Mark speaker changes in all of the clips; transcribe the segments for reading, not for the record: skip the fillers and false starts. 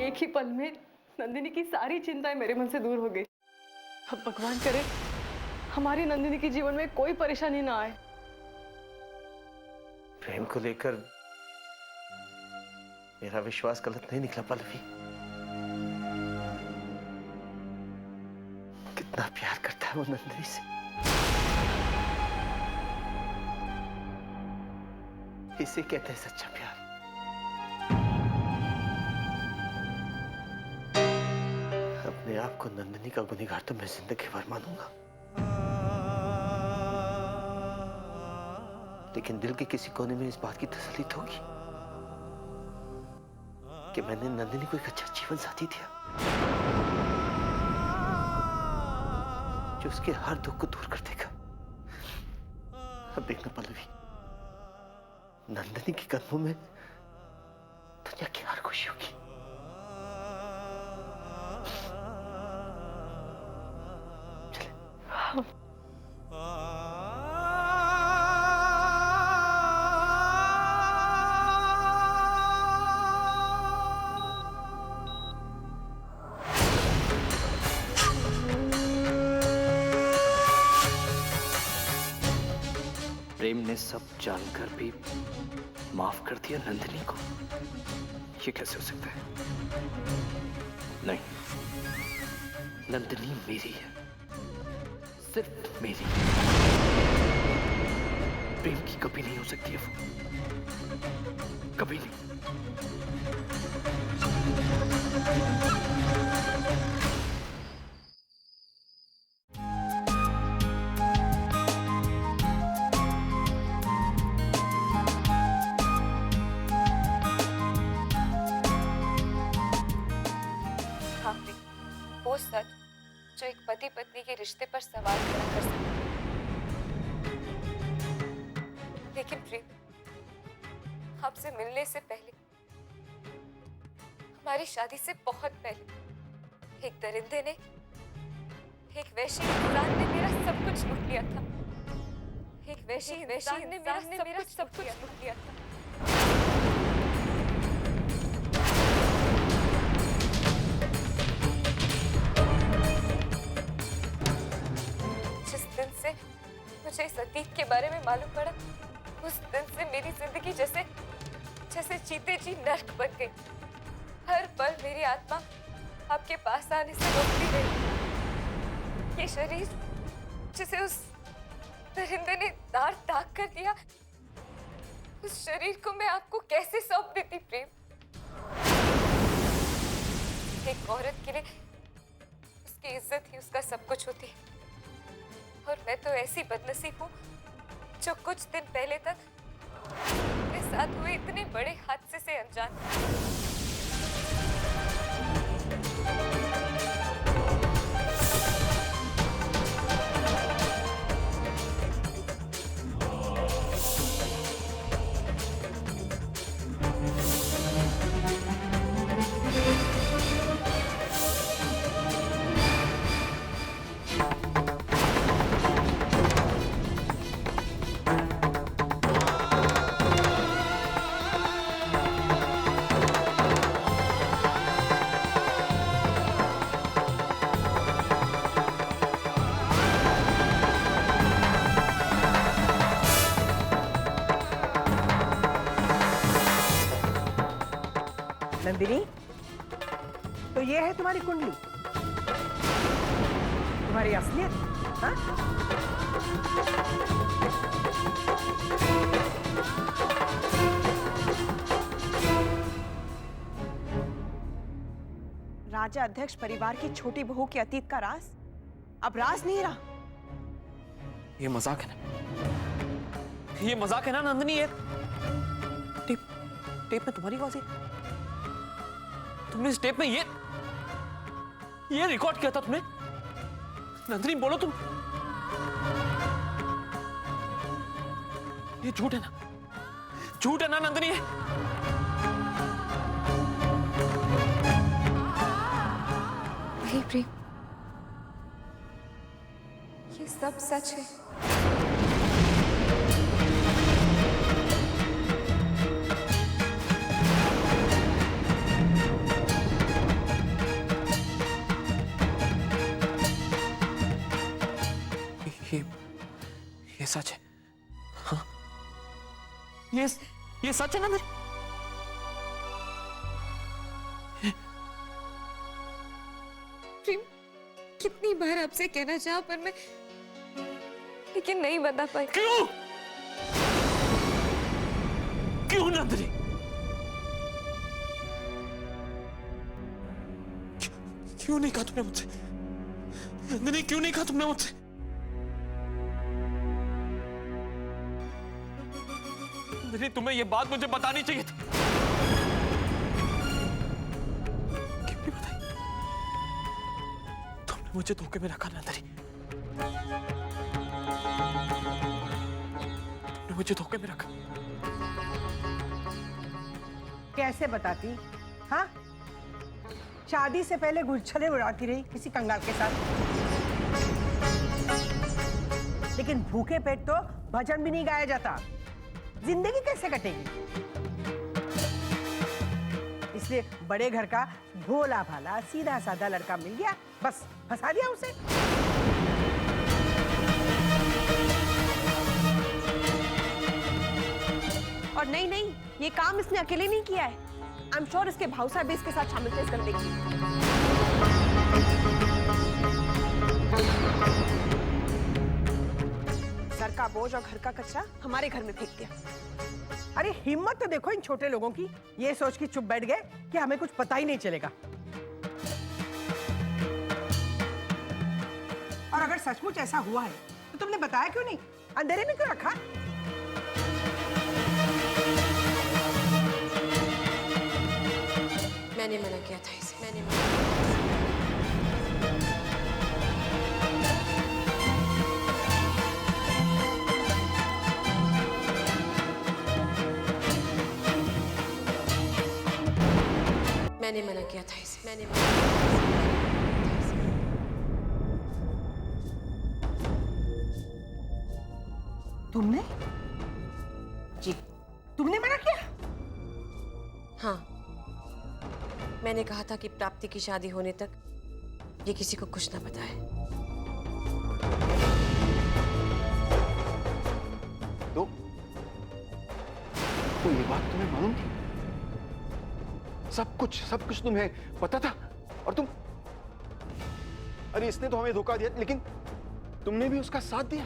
Speaker 1: एक ही पल में नंदिनी की सारी चिंताएं मेरे मन से दूर हो गई। अब भगवान करे हमारी नंदिनी के जीवन में कोई परेशानी ना आए।
Speaker 2: प्रेम को लेकर मेरा विश्वास गलत नहीं निकला पल्लवी। कितना प्यार करता है वो नंदिनी से। इसे कहते हैं सच्चा प्यार। अपने आप को नंदिनी का गुनहगार तो मैं जिंदगी भर मानूंगा, लेकिन दिल के किसी कोने में इस बात की तसल्ली होगी कि मैंने नंदिनी को एक अच्छा जीवन साथी दिया जो उसके हर दुख को दूर कर देगा। अब देखना पल्लवी, नंदिनी के कदमों में दुनिया की हर खुशी होगी। चले। प्रेम ने सब जानकर भी माफ कर दिया नंदिनी को। ये कैसे हो सकता है? नहीं, नंदिनी मेरी है, सिर्फ मेरी। प्रेम की कभी नहीं हो सकती है वो, कभी नहीं।
Speaker 3: वो सच जो एक पति पत्नी के रिश्ते पर सवाल खड़ा कर सकता है। लेकिन प्रेम, आपसे मिलने से पहले, हमारी शादी से बहुत पहले, एक दरिंदे ने, एक वैशी इंसान ने मेरा सब कुछ लूट लिया था। एक वैशी इंसान ने मेरा सब कुछ लूट लिया था। मुझे इस अतीत के बारे में मालूम पड़ा, उस दिन से मेरी जिंदगी जैसे जीते जी नर्क बन गई। हर पल मेरी आत्मा आपके पास आने से रोकती रही। ये शरीर जिसे उस दरिंदे ने दाग कर दिया, उस शरीर को मैं आपको कैसे सौंप देती प्रेम? एक औरत के लिए उसकी इज्जत ही उसका सब कुछ होती है। और मैं तो ऐसी बदनसीब हूँ जो कुछ दिन पहले तक मेरे साथ हुए इतने बड़े हादसे से अनजान।
Speaker 4: नंदिनी, तो ये है तुम्हारी कुंडली, तुम्हारी असलियत। हाँ? राजा अध्यक्ष परिवार की छोटी बहू के अतीत का राज अब राज नहीं रहा।
Speaker 5: ये मजाक है ना, ये मजाक है ना नंदिनी। ये टेप में तुम्हारी आवाज है। तुमने इस टेप में ये रिकॉर्ड किया था तुमने? नंदिनी बोलो तुम, ये झूठ है ना? झूठ है ना नंदिनी?
Speaker 3: नहीं प्रेम, ये सब सच है।
Speaker 5: सच है? हाँ? ये सच है नंदिनी?
Speaker 3: प्रेम, कितनी बार आपसे कहना चाहा पर मैं लेकिन नहीं बता पाई।
Speaker 5: क्यों? क्यों नंदिनी? क्यों नहीं कहा तुमने मुझसे? नंदिनी क्यों नहीं कहा तुमने मुझसे? नंदिनी तुम्हें यह बात मुझे बतानी चाहिए थी। क्यों नहीं बताई? तुमने मुझे धोखे में रखा नंदिनी। तुमने मुझे धोखे में रखा।
Speaker 4: कैसे बताती? हाँ, शादी से पहले गुलछले उड़ाती रही किसी कंगाल के साथ, लेकिन भूखे पेट तो भजन भी नहीं गाया जाता। जिंदगी कैसे कटेगी? इसलिए बड़े घर का भोला भाला सीधा साधा लड़का मिल गया, बस फंसा दिया उसे।
Speaker 6: और नहीं, ये काम इसने अकेले नहीं किया है। आई एम श्योर इसके भाऊ साहब भी इसके साथ शामिल थे इस गंदगी में। सर का बोझ और घर का कचरा हमारे घर में फेंक दिया।
Speaker 4: अरे हिम्मत तो देखो इन छोटे लोगों की, ये सोच के चुप बैठ गए कि हमें कुछ पता ही नहीं चलेगा। और अगर सचमुच ऐसा हुआ है तो तुमने बताया क्यों नहीं? अंधेरे में क्यों रखा?
Speaker 6: मैंने मना किया था इसे, मैंने मना किया था इसे, मैंने
Speaker 4: तुमने? जी, तुमने मना किया?
Speaker 6: हाँ, मैंने कहा था कि प्राप्ति की शादी होने तक ये किसी को कुछ ना बताए।
Speaker 7: तो ये बात तुम्हें मालूम थी? सब कुछ तुम्हें पता था? और तुम, अरे इसने तो हमें धोखा दिया, लेकिन तुमने भी उसका साथ दिया।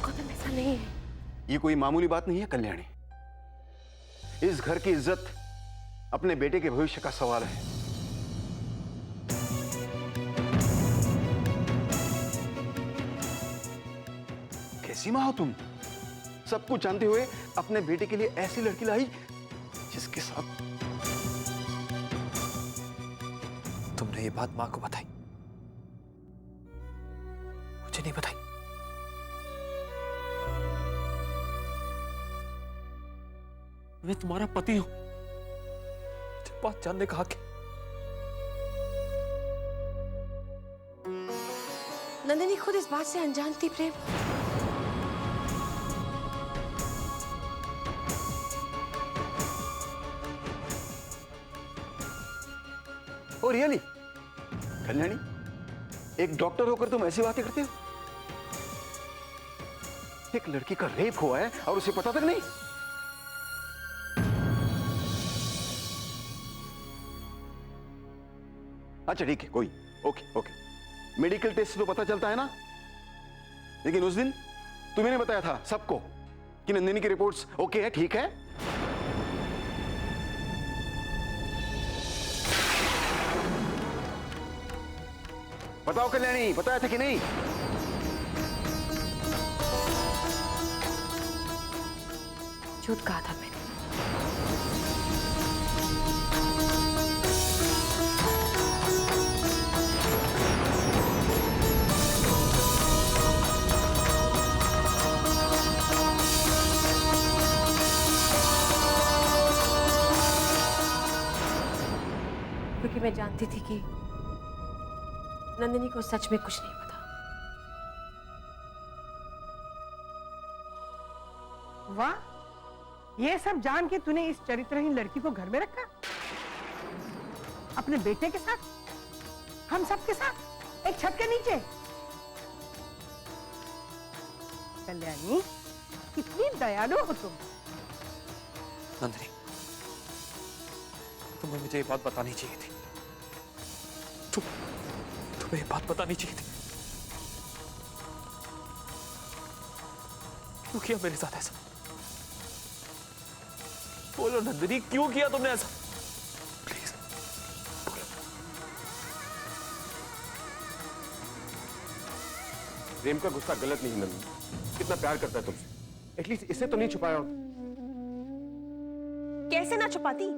Speaker 6: गौतम, ऐसा नहीं है।
Speaker 7: ये कोई मामूली बात नहीं है कल्याणी। इस घर की इज्जत अपने बेटे के भविष्य का सवाल है। कैसी मां हो तुम? सब कुछ जानते हुए अपने बेटे के लिए ऐसी लड़की लाई जिसके साथ।
Speaker 5: तुमने ये बात मां को बताई, मुझे नहीं बताई। मैं तुम्हारा पति हूं, मुझे बात जानने का हक है।
Speaker 6: नंदिनी खुद इस बात से अनजान थी प्रेम।
Speaker 7: Oh really? कल्याणी, एक डॉक्टर होकर तुम ऐसी बातें करते हो? एक लड़की का रेप हुआ है और उसे पता तक नहीं? अच्छा ठीक है, कोई ओके। मेडिकल टेस्ट से तो पता चलता है ना, लेकिन उस दिन तुम्हें नहीं बताया था सबको कि नंदिनी की रिपोर्ट्स ओके है, ठीक है? बताओ कल्याणी, बताया था कि नहीं?
Speaker 6: झूठ कहा था मैंने। क्योंकि मैं जानती थी कि नंदिनी को सच में कुछ नहीं पता।
Speaker 4: वाह, ये सब जान के तूने इस चरित्रहीन लड़की को घर में रखा, अपने बेटे के साथ, हम सब के साथ, एक छत के नीचे। कल्याणी, कितनी दयालु हो तुम।
Speaker 5: नंदिनी, तुम्हें मुझे ये बात बतानी चाहिए थी। तुम्हें ये बात बतानी चाहिए थी। क्यों किया मेरे साथ ऐसा? बोलो नंदिनी, क्यों किया तुमने ऐसा? प्लीज बोलो।
Speaker 7: प्रेम का गुस्सा गलत नहीं नंदिनी, कितना प्यार करता है तुमसे, एटलीस्ट इसे तो नहीं छुपाया होता।
Speaker 6: कैसे ना छुपाती?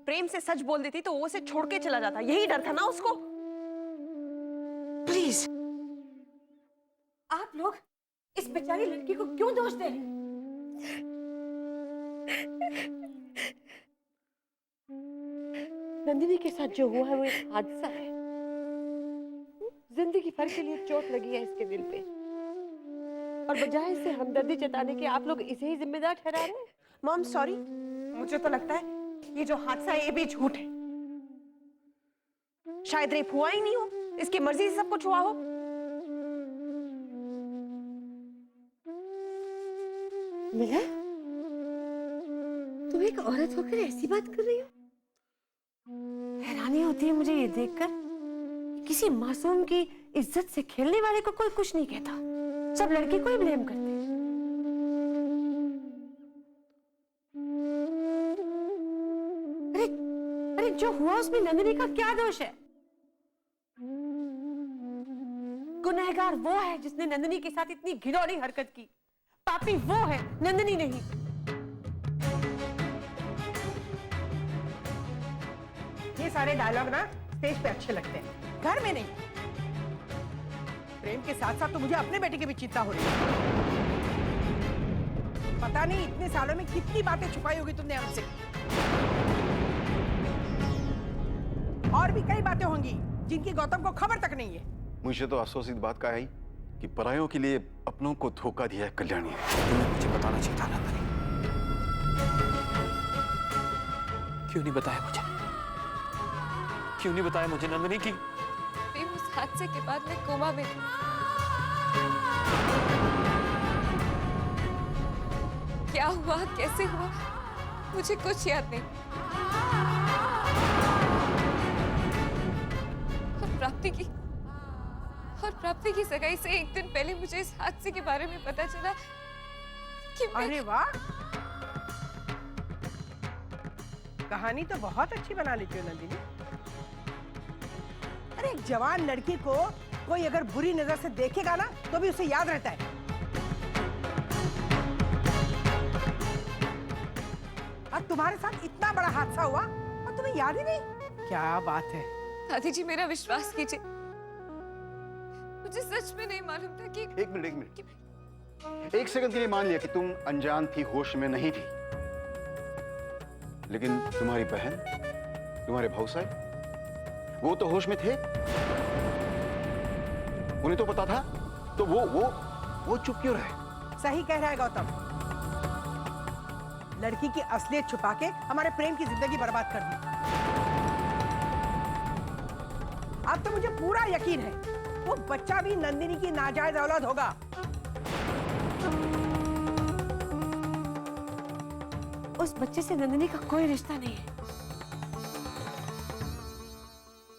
Speaker 6: प्रेम से सच बोल देती तो वो उसे छोड़ के चला जाता, यही डर था ना उसको। प्लीज, आप लोग इस बेचारी लड़की को क्यों दोष दे रहे हैं? नंदिनी के साथ जो हुआ है वो एक हादसा है। जिंदगी भर के लिए चोट लगी है इसके दिल पे, और बजाय इससे हमदर्दी जताने के आप लोग इसे ही जिम्मेदार ठहरा रहे हैं। मॉम सॉरी, मुझे तो लगता है ये जो हादसा है ये भी झूठ है। शायद रेप हुआ ही नहीं हो, इसकी मर्जी से सब कुछ हुआ हो। मिला, तुम एक औरत होकर ऐसी बात कर रही हो? हैरानी होती है मुझे ये देखकर, किसी मासूम की इज्जत से खेलने वाले को कोई कुछ नहीं कहता, सब लड़की को ही ब्लेम करते। अरे अरे, जो हुआ उसमें नंदिनी का क्या दोष है? गुनहगार वो है जिसने नंदिनी के साथ इतनी घिनौनी हरकत की। पापी वो है, नंदिनी नहीं।
Speaker 4: ये सारे डायलॉग ना स्टेज पे अच्छे लगते हैं, घर में नहीं। प्रेम के साथ साथ तो मुझे अपने बेटे की भी चिंता हो रही है। पता नहीं इतने सालों में कितनी बातें छुपाई होगी तुमने हमसे। और भी कई बातें होंगी जिनकी गौतम को खबर तक नहीं है।
Speaker 7: मुझे तो अफसोस इस बात का है कि परायों के लिए अपनों को धोखा दिया है कल्याणी ने।
Speaker 5: तुम्हें मुझे बताना चाहिए था नंदिनी। क्यों नहीं बताया मुझे? क्यों नहीं बताया मुझे नंदिनी की?
Speaker 3: प्रेम, उस हादसे के बाद मैं कोमा में थी। क्या हुआ, कैसे हुआ, मुझे कुछ याद नहीं। और प्राप्ति की सगाई से एक दिन पहले मुझे इस हादसे के बारे में पता चला कि
Speaker 4: अरे वाह, कहानी तो बहुत अच्छी बना लेती हो नंदिनी। अरे एक जवान लड़की को कोई अगर बुरी नजर से देखेगा ना तो भी उसे याद रहता है। और तुम्हारे साथ इतना बड़ा हादसा हुआ और तुम्हें याद ही नहीं? क्या बात है।
Speaker 3: दादी जी, मेरा विश्वास कीजिए, मुझे सच में नहीं मालूम था कि
Speaker 7: एक मिनट, एक सेकंड के लिए मान लिया कि तुम अनजान थी, होश में नहीं थी, लेकिन तुम्हारी बहन, तुम्हारे भाऊ साहब, वो तो होश में थे। उन्हें तो पता था, तो वो चुप क्यों रहे?
Speaker 4: सही कह रहा है गौतम। लड़की की असलियत छुपा के हमारे प्रेम की जिंदगी बर्बाद कर दी। अब तो मुझे पूरा यकीन है वो बच्चा भी नंदिनी की नाजायज औलाद होगा।
Speaker 6: उस बच्चे से नंदिनी का कोई रिश्ता नहीं है।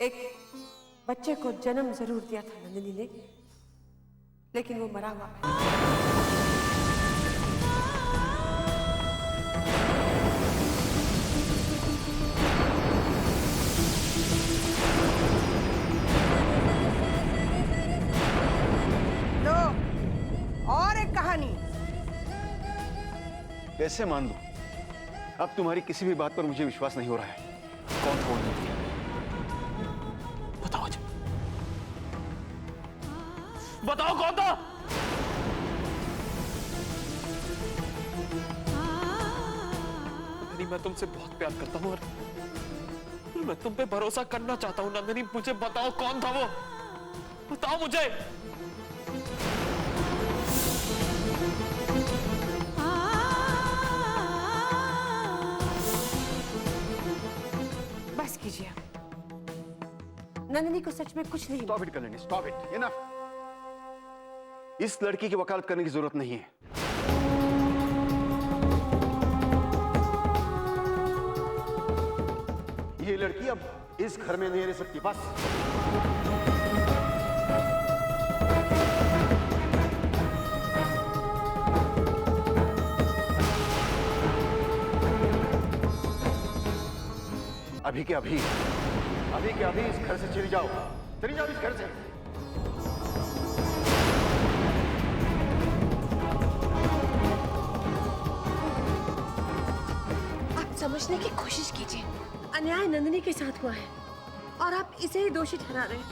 Speaker 6: एक बच्चे को जन्म जरूर दिया था नंदिनी ने, लेकिन वो मरा हुआ है।
Speaker 4: और एक कहानी।
Speaker 7: कैसे मान लूं? अब तुम्हारी किसी भी बात पर मुझे विश्वास नहीं हो रहा है।
Speaker 5: कौन था वो नंदिनी? बताओ मुझे, बताओ कौन था? नंदिनी, मैं तुमसे बहुत प्यार करता हूँ और मैं तुम पे भरोसा करना चाहता हूँ। नंदिनी, मुझे बताओ कौन था वो? बताओ मुझे।
Speaker 6: बस कीजिए आप। नंदिनी को सच में कुछ नहीं हुआ।
Speaker 7: Stop it Kalyani, stop it, enough. इस लड़की की वकालत करने की जरूरत नहीं है। ये लड़की अब इस घर में नहीं रह सकती, बस। अभी के अभी इस घर से चली जाओ इस घर से।
Speaker 6: आप समझने की कोशिश कीजिए, अन्याय नंदिनी के साथ हुआ है और आप इसे ही दोषी ठहरा रहे हैं।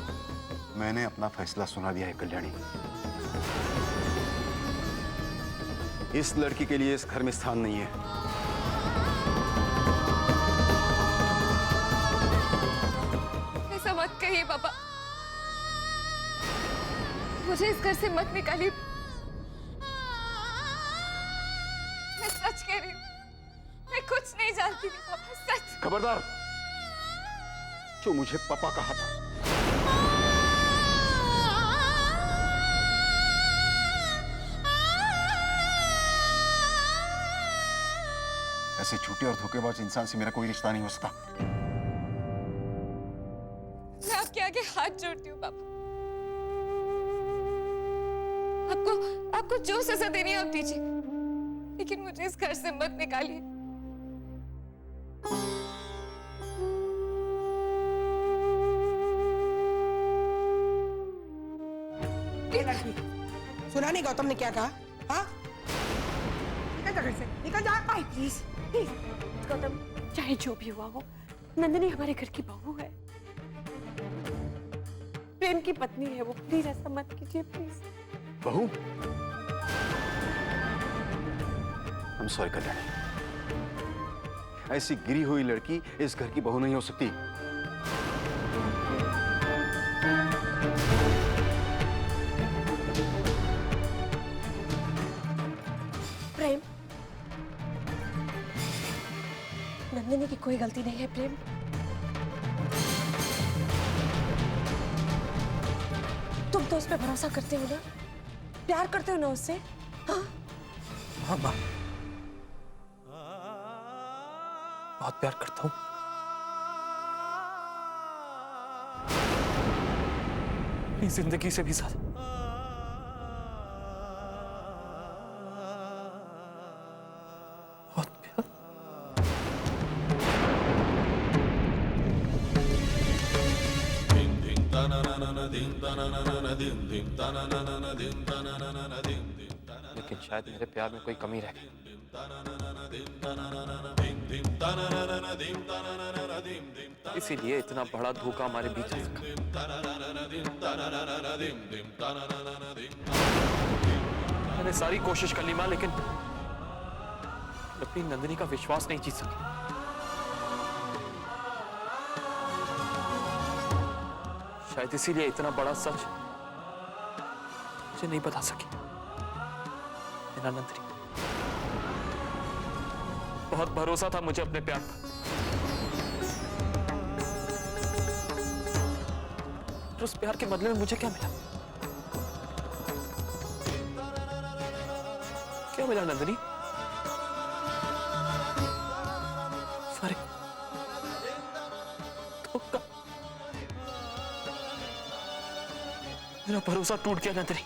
Speaker 7: मैंने अपना फैसला सुना दिया है कल्याणी। इस लड़की के लिए इस घर में स्थान नहीं है।
Speaker 3: ऐसा मत कहिए पापा, मुझे इस घर से मत निकालिए। मैं सच कह रही हूँ, मैं कुछ नहीं जानती थी पापा, सच।
Speaker 7: खबरदार, जो मुझे पापा कहा था। ऐसे झूठे और धोखेबाज इंसान से मेरा कोई रिश्ता नहीं हो सकता।
Speaker 3: मैं आपके आगे हाथ जोड़ती हूँ पापा। आपको जो सजा देनी है आप दीजिए, लेकिन मुझे इस घर से मत निकालिए।
Speaker 4: ये लड़की, सुना नहीं गौतम ने क्या कहा? हाँ, निकल जा घर से, निकल जा।
Speaker 6: भाई प्लीज प्लीज गौतम, चाहे जो भी हुआ हो, नंदिनी हमारे घर की बहू है, प्रेम की पत्नी है वो। प्लीज ऐसा मत कीजिए, प्लीज।
Speaker 7: बहू? I'm sorry कल्याणी, ऐसी गिरी हुई लड़की इस घर की बहू नहीं हो सकती।
Speaker 6: प्रेम, नंदिनी की कोई गलती नहीं है। प्रेम, तुम तो उस पर भरोसा करते हो ना, प्यार करते हो ना उससे? हाँ?
Speaker 5: हाँ माँ, बहुत प्यार करता हूँ। अपनी जिंदगी से भी ज्यादा। बहुत प्यार। लेकिन शायद मेरे प्यार में कोई कमी रह गई। इसीलिए इतना बड़ा धोखा हमारे बीच आ सका। मैंने सारी कोशिश कर ली मां, लेकिन अपनी नंदिनी का विश्वास नहीं जीत सकी। शायद इसीलिए इतना बड़ा सच मुझे नहीं बता सकी। मेरा नंदिनी, बहुत भरोसा था मुझे अपने प्यार पर, और उस प्यार के बदले में मुझे क्या मिला? क्या मिला नंदिनी? सॉरी, धोखा। मेरा भरोसा टूट गया नंदिनी।